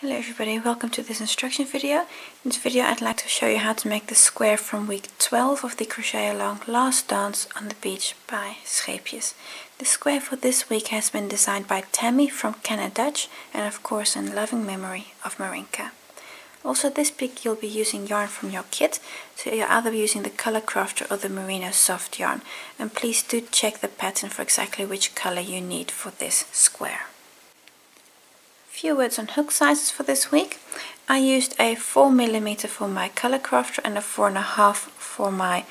Hello everybody, welcome to this instruction video. In this video I'd like to show you how to make the square from week 12 of the Crochet Along Last Dance on the Beach by Scheepjes. The square for this week has been designed by Tammy from Canadutch and of course in loving memory of Marinka. Also this week you'll be using yarn from your kit, so you're either using the Color Crafter or the Merino soft yarn. And please do check the pattern for exactly which color you need for this square. Few words on hook sizes for this week. I used a 4mm for my Color Crafter and a 4.5 for my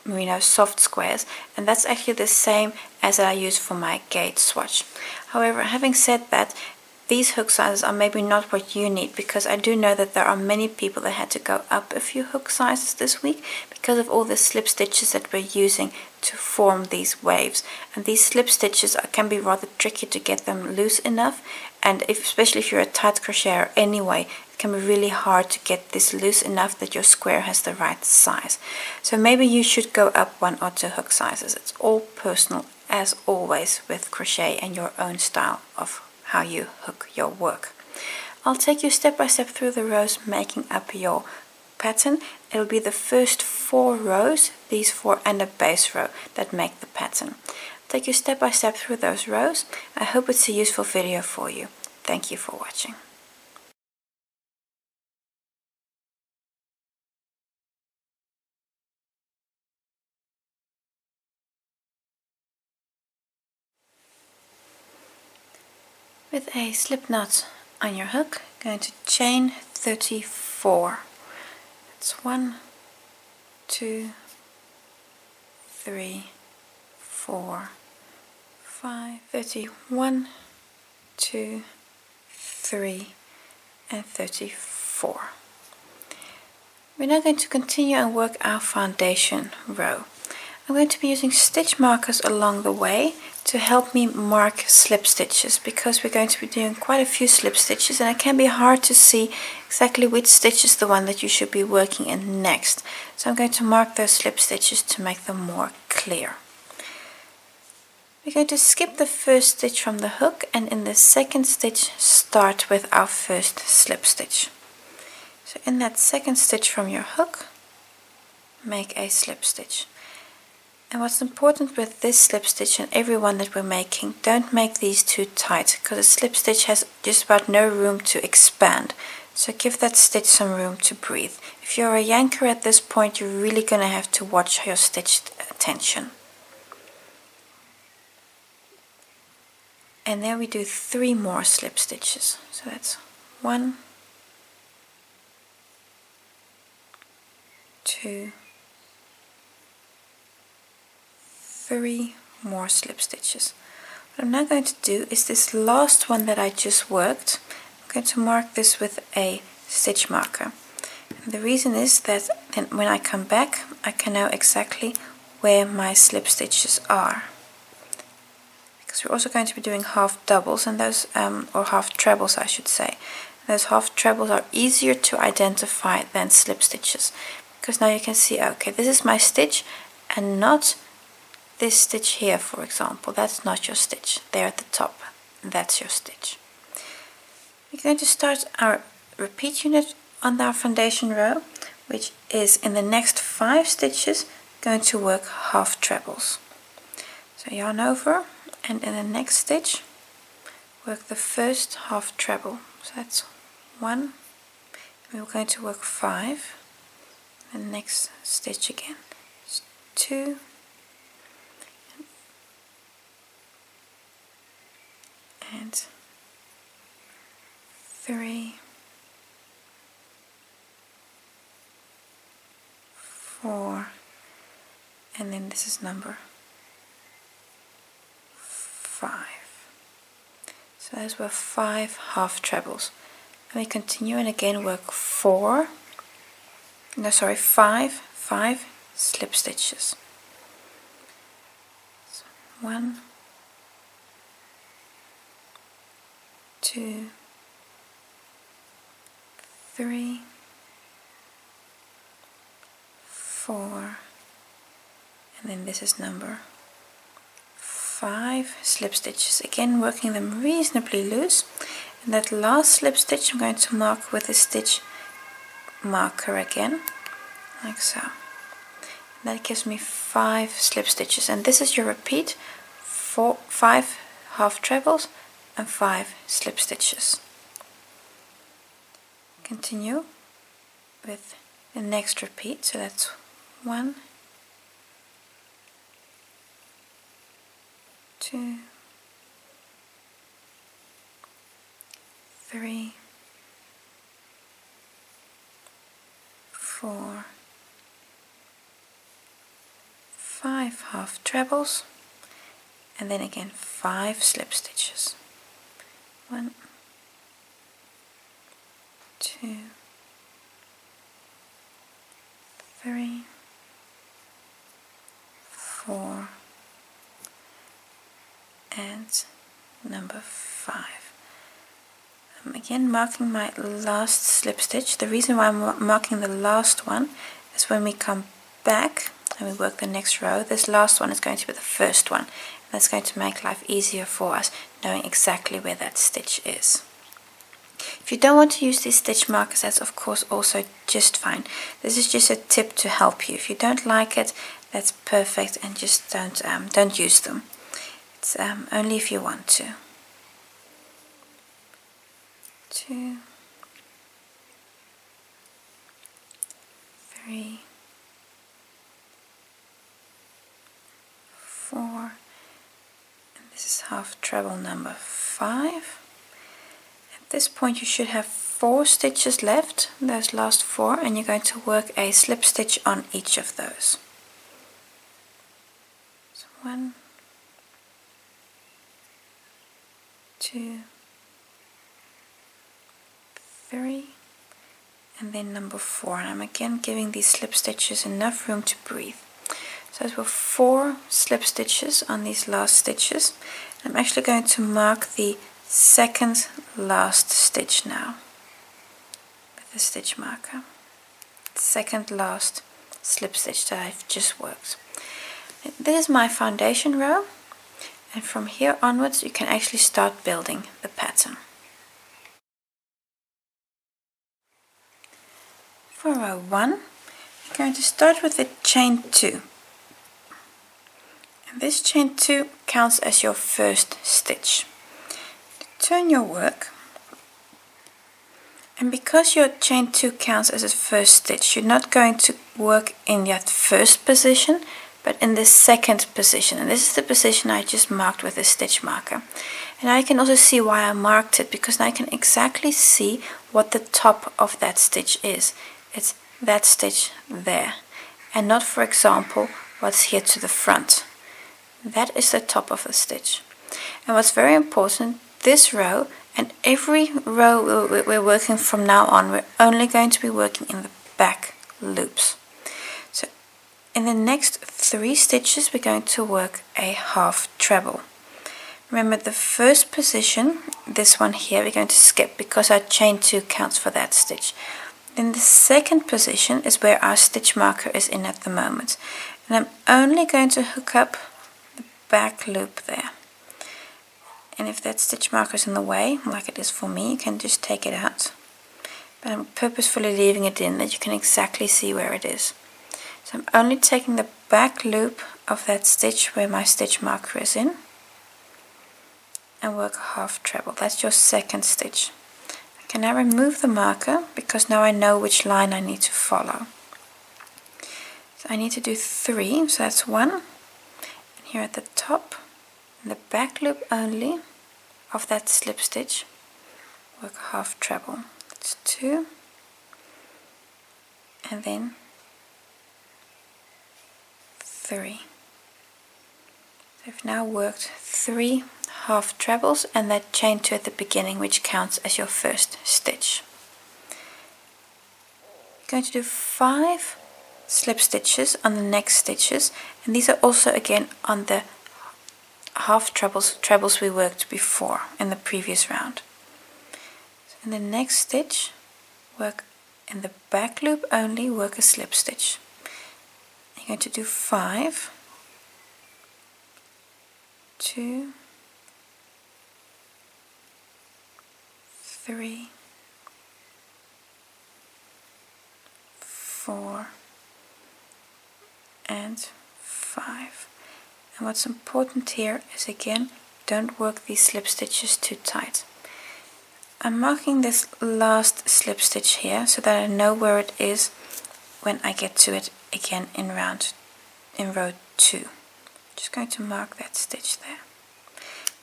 Merino soft squares, and that's actually the same as I use for my gauge swatch. However, having said that, these hook sizes are maybe not what you need, because I do know that there are many people that had to go up a few hook sizes this week because of all the slip stitches that we're using to form these waves. And these slip stitches can be rather tricky to get them loose enough, and especially if you're a tight crocheter anyway, it can be really hard to get this loose enough that your square has the right size. So maybe you should go up 1 or 2 hook sizes. It's all personal as always with crochet and your own style of how you hook your work. I'll take you step by step through the rows making up your pattern. It'll be the first 4 rows, these 4 and a base row, that make the pattern. I'll take you step by step through those rows. I hope it's a useful video for you. Thank you for watching. With a slip knot on your hook, going to chain 34. That's 1, 2, 3, 4, 5, 31, 2, 3, and 34. We're now going to continue and work our foundation row. I'm going to be using stitch markers along the way to help me mark slip stitches, because we're going to be doing quite a few slip stitches and it can be hard to see exactly which stitch is the one that you should be working in next. So I'm going to mark those slip stitches to make them more clear. We're going to skip the first stitch from the hook and in the second stitch start with our first slip stitch. So in that second stitch from your hook, make a slip stitch. And what's important with this slip stitch and every one that we're making, don't make these too tight, because a slip stitch has just about no room to expand. So give that stitch some room to breathe. If you're a yanker at this point, you're really going to have to watch your stitch tension. And then we do 3 more slip stitches. So that's 1, 2, 3 more slip stitches. What I'm now going to do is this last one that I just worked, I'm going to mark this with a stitch marker. And the reason is that then when I come back, I can know exactly where my slip stitches are. Because we're also going to be doing half doubles, and those or half trebles I should say. Those half trebles are easier to identify than slip stitches, because now you can see, okay, this is my stitch and not this stitch here, for example. That's not your stitch. There at the top, that's your stitch. We're going to start our repeat unit on our foundation row, which is in the next 5 stitches going to work half trebles. So yarn over, and in the next stitch work the first half treble. So that's 1, we're going to work 5, and the next stitch again is 2, and 3, 4, and then this is number 5. So those were 5 half trebles. And we continue and again work 5 slip stitches. So 1, 2, 3, 4, and then this is number 5. 5 slip stitches, again working them reasonably loose. And that last slip stitch I'm going to mark with a stitch marker again, like so. And that gives me 5 slip stitches, and this is your repeat: 5 half trebles and 5 slip stitches. Continue with the next repeat, so that's 1, 2, 3, 4, 5 half trebles, and then again 5 slip stitches. 1, 2, 3, 4, and number 5. I'm again marking my last slip stitch. The reason why I'm marking the last one is when we come back and we work the next row, this last one is going to be the first one. And that's going to make life easier for us, knowing exactly where that stitch is. If you don't want to use these stitch markers, that's of course also just fine. This is just a tip to help you. If you don't like it, that's perfect, and just don't use them. It's only if you want to. 2, 3, 4, and this is half treble number 5. At this point you should have 4 stitches left, those last 4, and you're going to work a slip stitch on each of those. So 1, 2, 3, and then number 4, and I'm again giving these slip stitches enough room to breathe. So those were 4 slip stitches on these last stitches. I'm actually going to mark the second last stitch now with the stitch marker. Second last slip stitch that I've just worked. This is my foundation row, and from here onwards you can actually start building the pattern. For row 1, I'm going to start with the chain 2. And this chain 2 counts as your first stitch. Turn your work, and because your chain 2 counts as a first stitch, you're not going to work in that first position, but in the second position. And this is the position I just marked with a stitch marker. And I can also see why I marked it, because I can exactly see what the top of that stitch is. It's that stitch there, and not, for example, what's here to the front. That is the top of the stitch. And what's very important, this row and every row we're working from now on, we're only going to be working in the back loops. So in the next 3 stitches we're going to work a half treble. Remember, the first position, this one here, we're going to skip because our chain 2 counts for that stitch. Then the second position is where our stitch marker is in at the moment, and I'm only going to hook up the back loop there. And if that stitch marker is in the way, like it is for me, you can just take it out. But I'm purposefully leaving it in that you can exactly see where it is. So I'm only taking the back loop of that stitch where my stitch marker is in, and work a half treble. That's your second stitch. I can now remove the marker because now I know which line I need to follow. So I need to do 3, so that's 1, and here at the top, in the back loop only of that slip stitch, work a half treble. That's 2, and then 3. So I've now worked 3 half trebles and that chain 2 at the beginning, which counts as your first stitch. You're going to do 5 slip stitches on the next stitches, and these are also again on the half trebles we worked before in the previous round. So in the next stitch, work in the back loop only, work a slip stitch. You're going to do 5, 2, 3, 4 and 5. And what's important here is, again, don't work these slip stitches too tight. I'm marking this last slip stitch here so that I know where it is when I get to it again in row 2. Just going to mark that stitch there.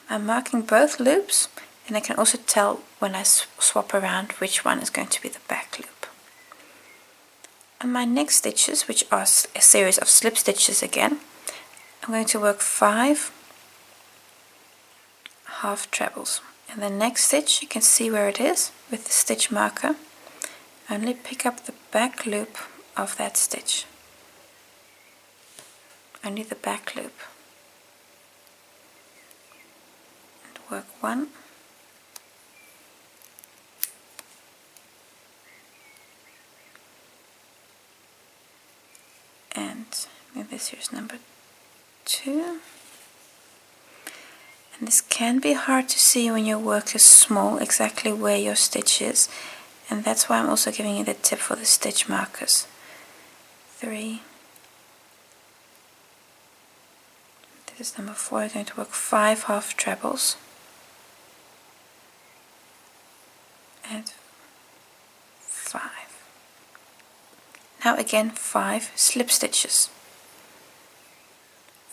I'm marking both loops, and I can also tell when I swap around which one is going to be the back loop. And my next stitches, which are a series of slip stitches again, I'm going to work 5 half trebles. And the next stitch, you can see where it is with the stitch marker. Only pick up the back loop of that stitch. Only the back loop. And work 1. And this here's number 2. And this can be hard to see when your work is small, exactly where your stitch is. And that's why I'm also giving you the tip for the stitch markers. 3. This is number 4. I'm going to work 5 half trebles. And 5. Now again 5 slip stitches.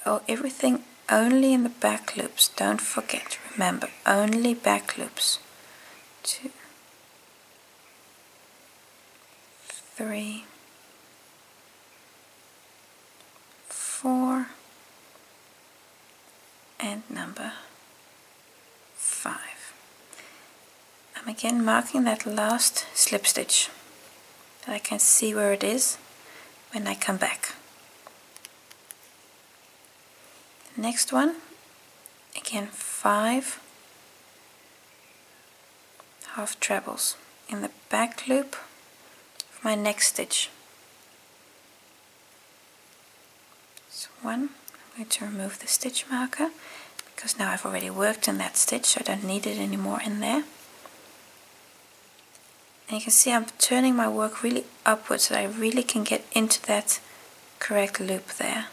Oh, everything only in the back loops. Don't forget, remember, only back loops. 2, 3, 4, and number 5. I'm again marking that last slip stitch that I can see where it is when I come back. The next one, again 5 half trebles in the back loop of my next stitch. So 1, I'm going to remove the stitch marker because now I've already worked in that stitch, so I don't need it anymore in there. And you can see I'm turning my work really upwards so that I really can get into that correct loop there.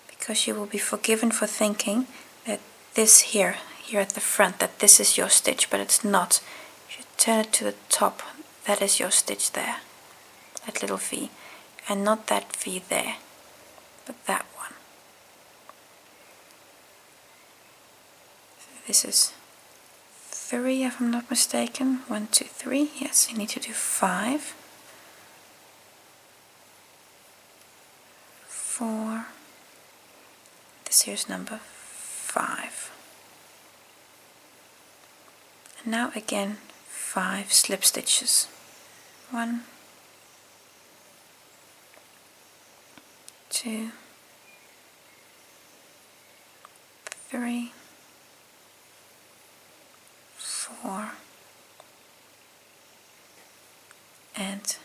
Because you will be forgiven for thinking that this here at the front, that this is your stitch, but it's not. If you turn it to the top, that is your stitch there, that little V, and not that V there, but that one. So this is 3, if I'm not mistaken. 1, 2, 3. Yes, you need to do 5, 4. This here's number 5. And now again 5 slip stitches. 1, 2, 3, 4, and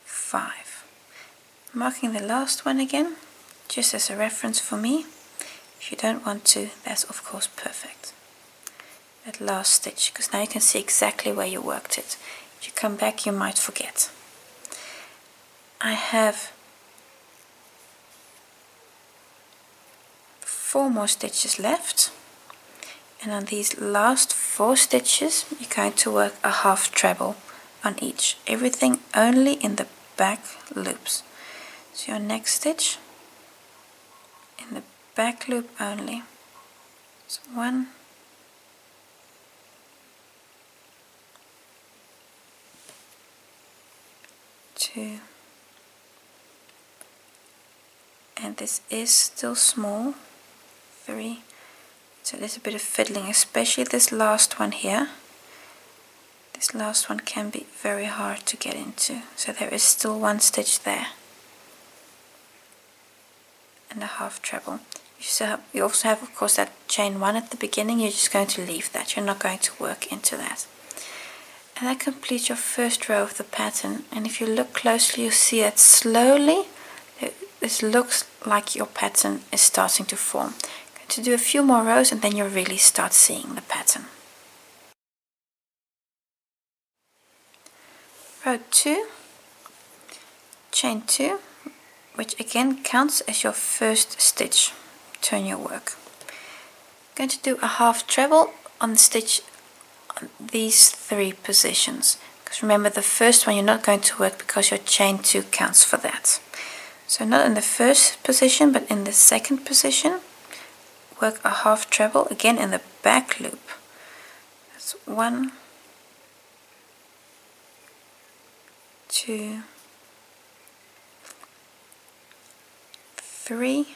5. Marking the last one again, just as a reference for me. If you don't want to, that's of course perfect. That last stitch, because now you can see exactly where you worked it. If you come back, you might forget. I have 4 more stitches left, and on these last 4 stitches you're going to work a half treble on each. Everything only in the back loops. So your next stitch in the back loop only. So 1, 2, and this is still small, 3. So there's a bit of fiddling, especially this last one here. This last one can be very hard to get into, so there is still 1 stitch there and a half treble. You also have of course that chain 1 at the beginning. You're just going to leave that, you're not going to work into that. And that completes your first row of the pattern, and if you look closely you'll see that slowly this looks like your pattern is starting to form. I'm going to do a few more rows and then you'll really start seeing the pattern. Row 2, chain 2, which again counts as your first stitch. Turn your work. I'm going to do a half treble on the stitch on these 3 positions. Because remember, the first one you're not going to work because your chain 2 counts for that. So not in the first position, but in the second position, work a half treble again in the back loop. That's 1, 2, 3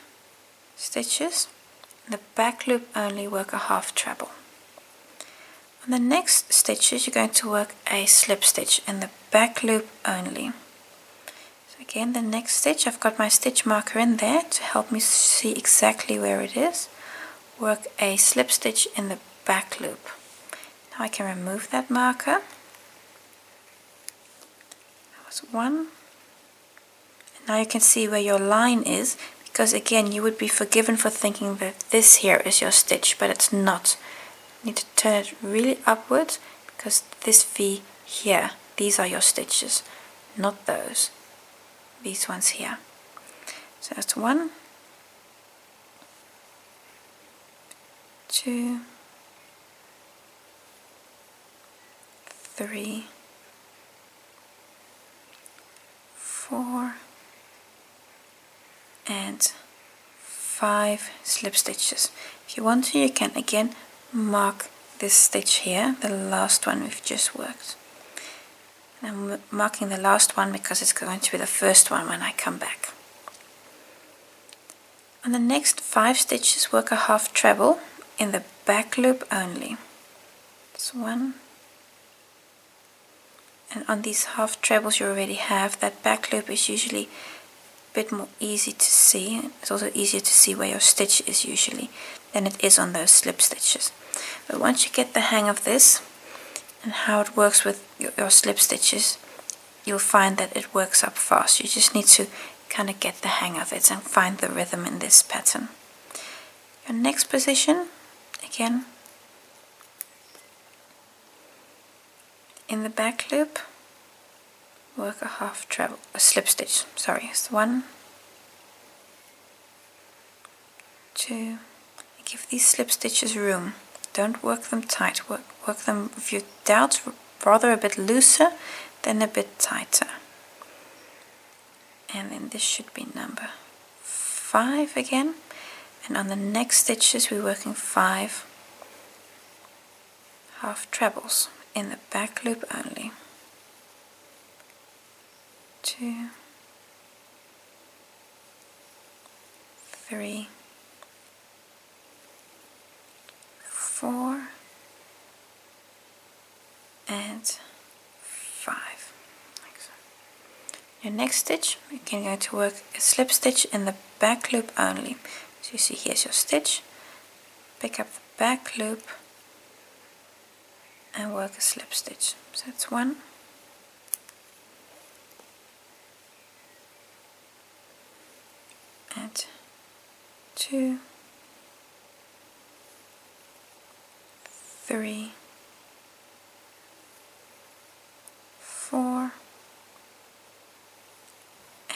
stitches. In the back loop only work a half treble. On the next stitches you're going to work a slip stitch in the back loop only. So again, the next stitch, I've got my stitch marker in there to help me see exactly where it is. Work a slip stitch in the back loop. Now I can remove that marker. That was 1. And now you can see where your line is, because again you would be forgiven for thinking that this here is your stitch, but it's not. You need to turn it really upwards, because this V here, these are your stitches, not those. These ones here. So that's 1, 2, 3, 4, and 5 slip stitches. If you want to, you can again mark this stitch here, the last one we've just worked. And I'm marking the last one because it's going to be the first one when I come back. On the next 5 stitches, work a half treble in the back loop only. That's 1. And on these half trebles you already have, that back loop is usually a bit more easy to see. It's also easier to see where your stitch is usually than it is on those slip stitches. But once you get the hang of this and how it works with your slip stitches, you'll find that it works up fast. You just need to kind of get the hang of it and find the rhythm in this pattern. Your next position, again, in the back loop, work a half treble, a slip stitch, sorry, it's 1, 2, give these slip stitches room. Don't work them tight, work them, if you doubt, rather a bit looser than a bit tighter. And then this should be number 5 again. And on the next stitches we're working 5 half trebles in the back loop only. 2, 3, 4, and 5. Like so. Your next stitch, you're going to work a slip stitch in the back loop only. So you see, here's your stitch, pick up the back loop and work a slip stitch. So that's 1, and 2, 3, 4,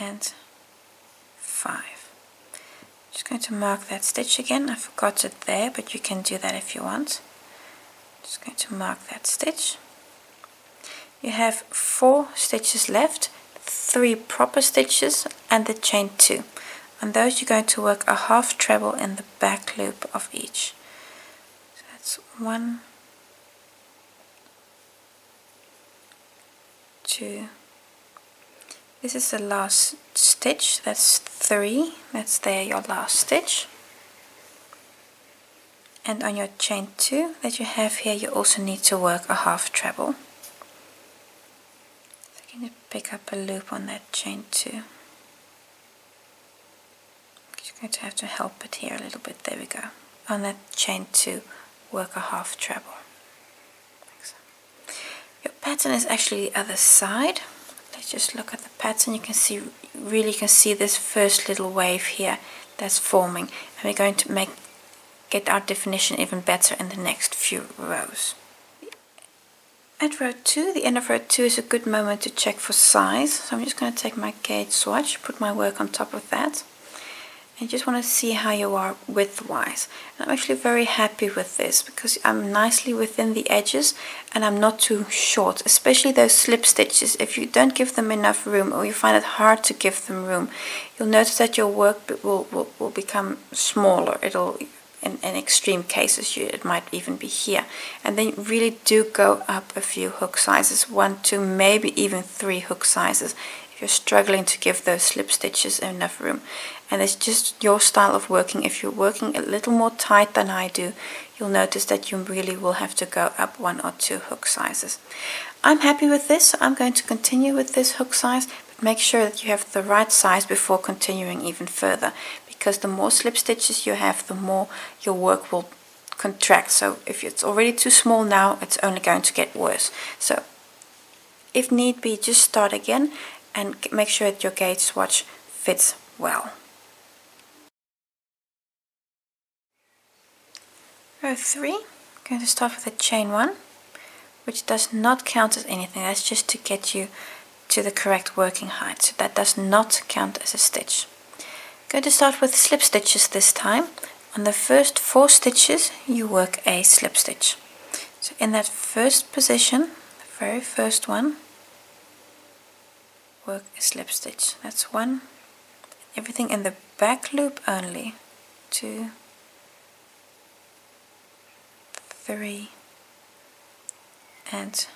and 5. Just going to mark that stitch again. I forgot it there, but you can do that if you want. Just going to mark that stitch. You have 4 stitches left, 3 proper stitches and the chain 2. On those you're going to work a half treble in the back loop of each. So that's 1, 2. This is the last stitch, that's 3, that's there your last stitch. And on your chain 2 that you have here, you also need to work a half treble. So I'm going to pick up a loop on that chain 2. I'm just going to have to help it here a little bit, there we go. On that chain 2, work a half treble. Like so. Your pattern is actually the other side. Let's just look at the pattern. You can see, really can see this first little wave here that's forming, and we're going to make get our definition even better in the next few rows. At row 2, the end of row 2 is a good moment to check for size. So I'm just going to take my gauge swatch, put my work on top of that. And just want to see how you are width-wise. And I'm actually very happy with this because I'm nicely within the edges and I'm not too short, especially those slip stitches. If you don't give them enough room or you find it hard to give them room, you'll notice that your work will become smaller. It'll, in extreme cases, it might even be here. And then you really do go up a few hook sizes, 1, 2, maybe even 3 hook sizes. If you're struggling to give those slip stitches enough room. And it's just your style of working. If you're working a little more tight than I do, you'll notice that you really will have to go up 1 or 2 hook sizes. I'm happy with this, so I'm going to continue with this hook size, but make sure that you have the right size before continuing even further, because the more slip stitches you have, the more your work will contract. So if it's already too small now, it's only going to get worse. So if need be, just start again and make sure that your gauge swatch fits well. Row 3, I'm going to start with a chain 1, which does not count as anything. That's just to get you to the correct working height. So that does not count as a stitch. I'm going to start with slip stitches this time. On the first 4 stitches, you work a slip stitch. So in that first position, the very first one, work a slip stitch. That's 1. Everything in the back loop only. 2, 3, and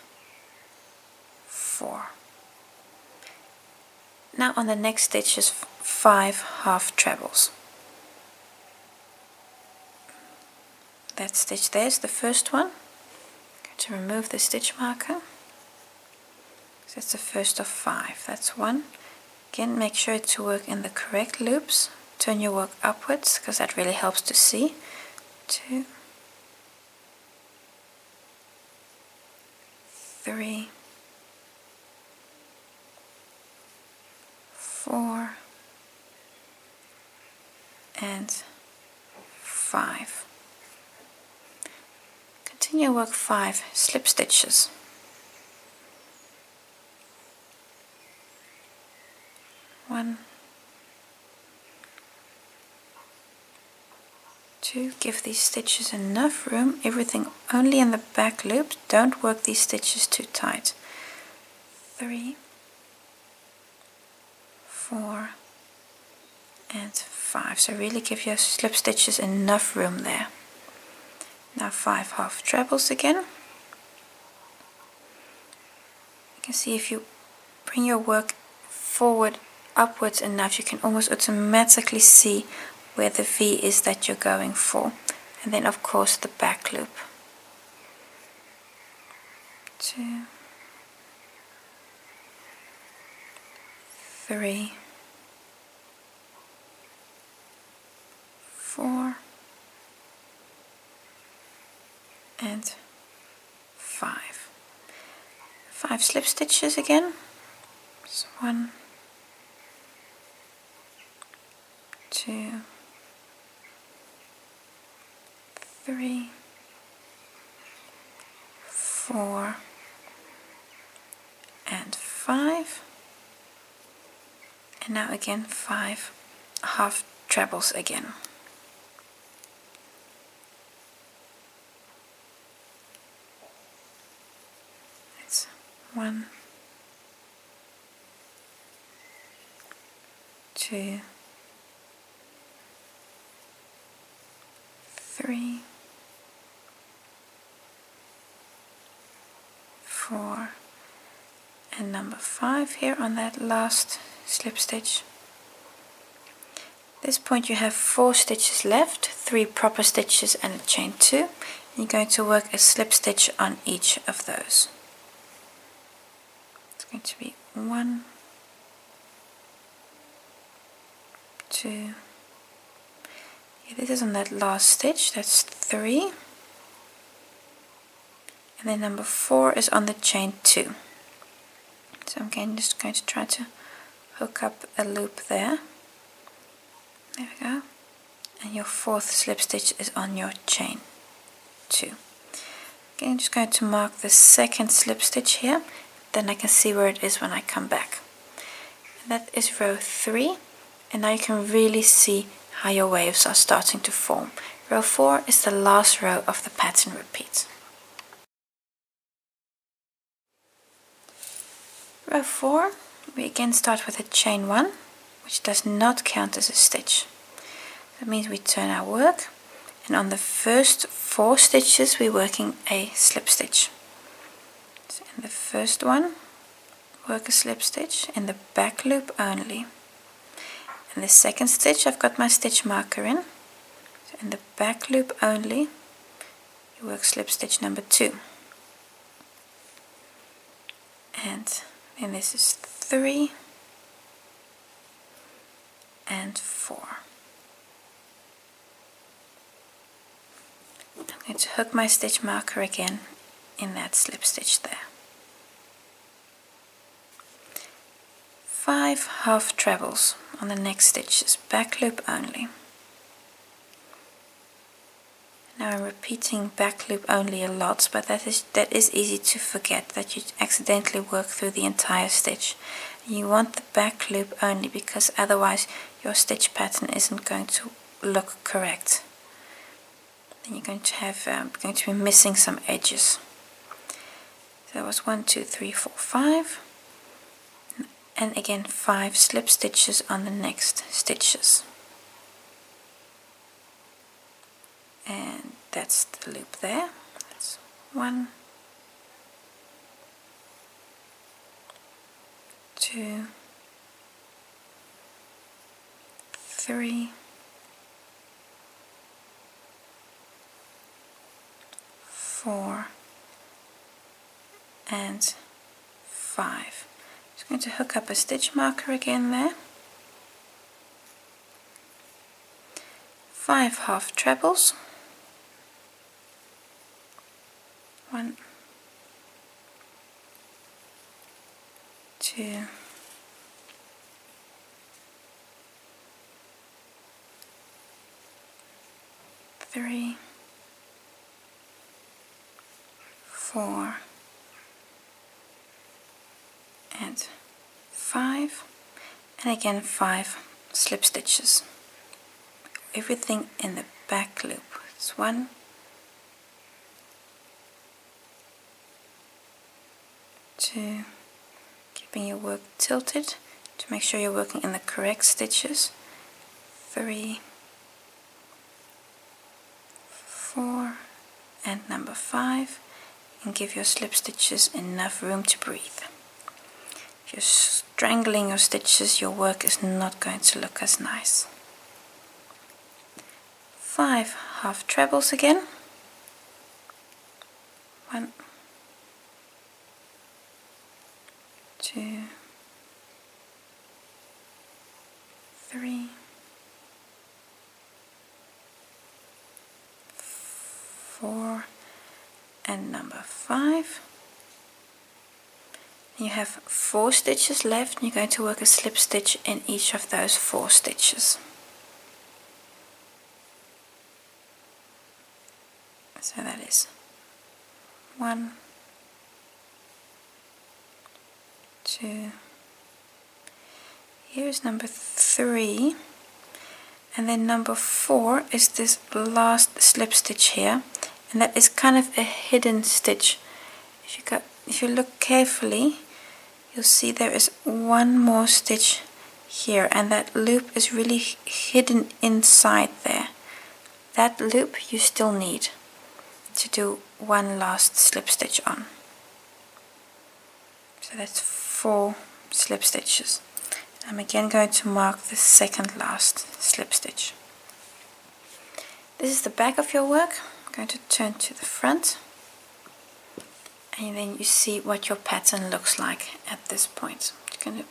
4. Now on the next stitch is 5 half trebles. That stitch there is the first one. I'm going to remove the stitch marker. So that's the first of 5. That's 1. Again, make sure to work in the correct loops. Turn your work upwards because that really helps to see. 2, 3, 4, and 5. Continue work 5 slip stitches. 1, 2, give these stitches enough room, everything only in the back loop, don't work these stitches too tight. 3, 4, and 5. So really give your slip stitches enough room there. Now 5 half trebles again. You can see if you bring your work forward upwards enough, you can almost automatically see where the V is that you're going for. And then of course the back loop. 2, 3, 4, and 5. 5 slip stitches again. So 1, 2, 3, 4, and 5. And now again 5 half trebles again. It's 1, 2, 3, 4, and number 5 here on that last slip stitch. At this point you have 4 stitches left, 3 proper stitches and a chain 2. And you're going to work a slip stitch on each of those. It's going to be 1, 2. Yeah, this is on that last stitch, that's 3. And then number 4 is on the chain 2. So I'm just going to try to hook up a loop there. There we go. and your fourth slip stitch is on your chain 2. Okay, I'm just going to mark the second slip stitch here, then I can see where it is when I come back. And that is row 3, and now you can really see how your waves are starting to form. Row 4 is the last row of the pattern repeat. Row 4, we again start with a chain 1, which does not count as a stitch. That means we turn our work, and on the first 4 stitches we're working a slip stitch. So in the first one, work a slip stitch in the back loop only. In the second stitch I've got my stitch marker in. So in the back loop only, you work slip stitch number 2. And then this is 3 and 4. I'm going to hook my stitch marker again in that slip stitch there. 5 half trebles on the next stitches, back loop only. Now I'm repeating back loop only a lot, but that is easy to forget, that you accidentally work through the entire stitch. You want the back loop only because otherwise your stitch pattern isn't going to look correct. Then you're going to have going to be missing some edges. So that was 1, 2, 3, 4, 5, and again 5 slip stitches on the next stitches. And that's the loop there. That's 1, 2, 3, 4, and 5. Just going to hook up a stitch marker again there. 5 half trebles. 1, 2, 3, 4, and 5, and again 5 slip stitches. Everything in the back loop. It's 1, 2, keeping your work tilted to make sure you're working in the correct stitches. 3, 4, and number 5, and give your slip stitches enough room to breathe. If you're strangling your stitches, your work is not going to look as nice. 5 half trebles again. 1, 2, 3, 4, and number 5. You have 4 stitches left, and you're going to work a slip stitch in each of those 4 stitches. So that is 1, 2, here's number 3, and then number 4 is this last slip stitch here, and that is kind of a hidden stitch. If you look carefully, you'll see there is one more stitch here, and that loop is really hidden inside there. That loop you still need to do one last slip stitch on. So that's 4 slip stitches. I'm again going to mark the second last slip stitch. This is the back of your work. I'm going to turn to the front, and then you see what your pattern looks like at this point. I'm going to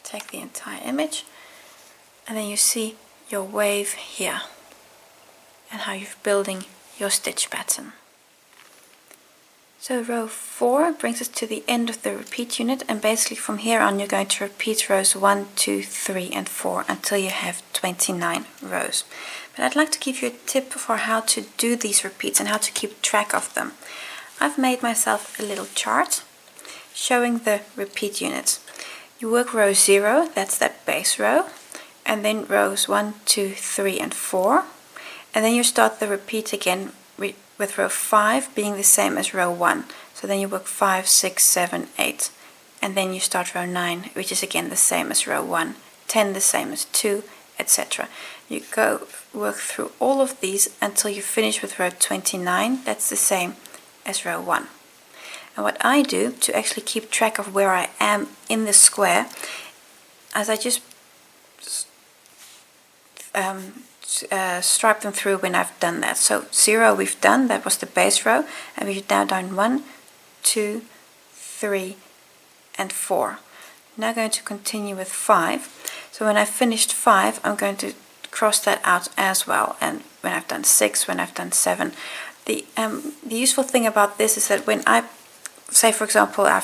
take the entire image, and then you see your wave here and how you're building your stitch pattern. So row 4 brings us to the end of the repeat unit, and basically from here on you're going to repeat rows 1, 2, 3 and 4 until you have 29 rows. But I'd like to give you a tip for how to do these repeats and how to keep track of them. I've made myself a little chart showing the repeat units. You work row 0, that's that base row, and then rows 1, 2, 3 and 4, and then you start the repeat again with row 5 being the same as row 1. So then you work 5, 6, 7, 8. And then you start row 9, which is again the same as row 1. 10 the same as 2, etc. You go work through all of these until you finish with row 29. That's the same as row 1. And what I do to actually keep track of where I am in the square, as I just stripe them through when I've done that. So 0 we've done, that was the base row, and we've now done 1, 2, 3 and 4. Now going to continue with 5. So when I've finished 5 I'm going to cross that out as well, and when I've done 6, when I've done 7. The useful thing about this is that when I say for example I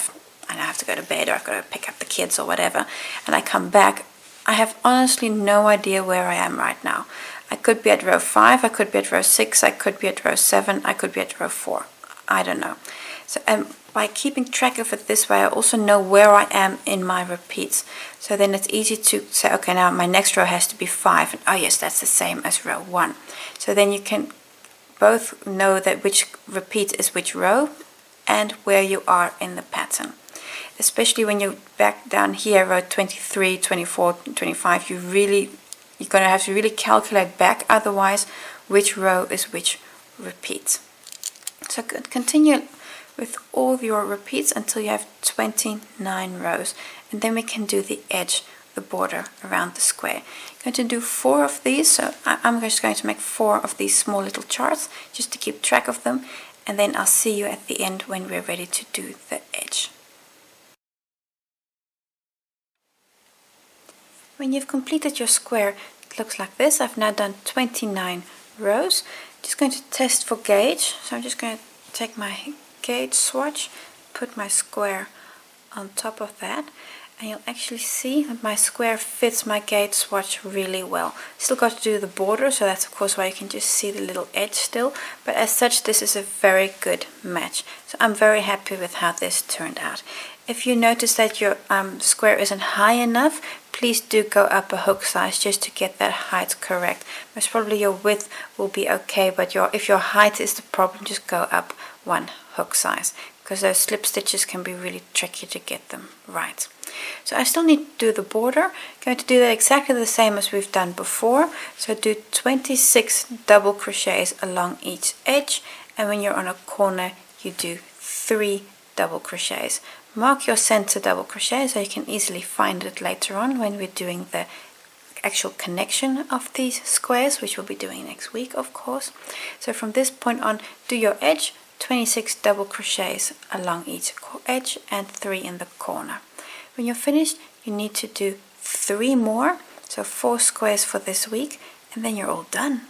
have to go to bed, or I've got to pick up the kids or whatever, and I come back, I have honestly no idea where I am right now. I could be at row 5, I could be at row 6, I could be at row 7, I could be at row 4. I don't know. So by keeping track of it this way, I also know where I am in my repeats. So then it's easy to say, okay, now my next row has to be 5. And oh yes, that's the same as row 1. So then you can both know that which repeat is which row and where you are in the pattern. Especially when you're back down here, row 23, 24, 25, you're going to have to really calculate back, otherwise which row is which repeat. So continue with all your repeats until you have 29 rows, and then we can do the edge, the border around the square. I'm going to do 4 of these, so I'm just going to make 4 of these small little charts just to keep track of them, and then I'll see you at the end when we're ready to do the edge. When you've completed your square, it looks like this. I've now done 29 rows. I'm just going to test for gauge. So I'm just going to take my gauge swatch, put my square on top of that, and you'll actually see that my square fits my gauge swatch really well. Still got to do the border, so that's of course why you can just see the little edge still, but as such this is a very good match. So I'm very happy with how this turned out. If you notice that your square isn't high enough, please do go up a hook size just to get that height correct. Most probably your width will be okay, but if your height is the problem, just go up 1 hook size, because those slip stitches can be really tricky to get them right. So I still need to do the border. I'm going to do that exactly the same as we've done before. So do 26 double crochets along each edge, and when you're on a corner you do 3 double crochets. Mark your center double crochet so you can easily find it later on when we're doing the actual connection of these squares, which we'll be doing next week of course. So from this point on, do your edge, 26 double crochets along each edge and 3 in the corner. When you're finished, you need to do 3 more, so 4 squares for this week, and then you're all done.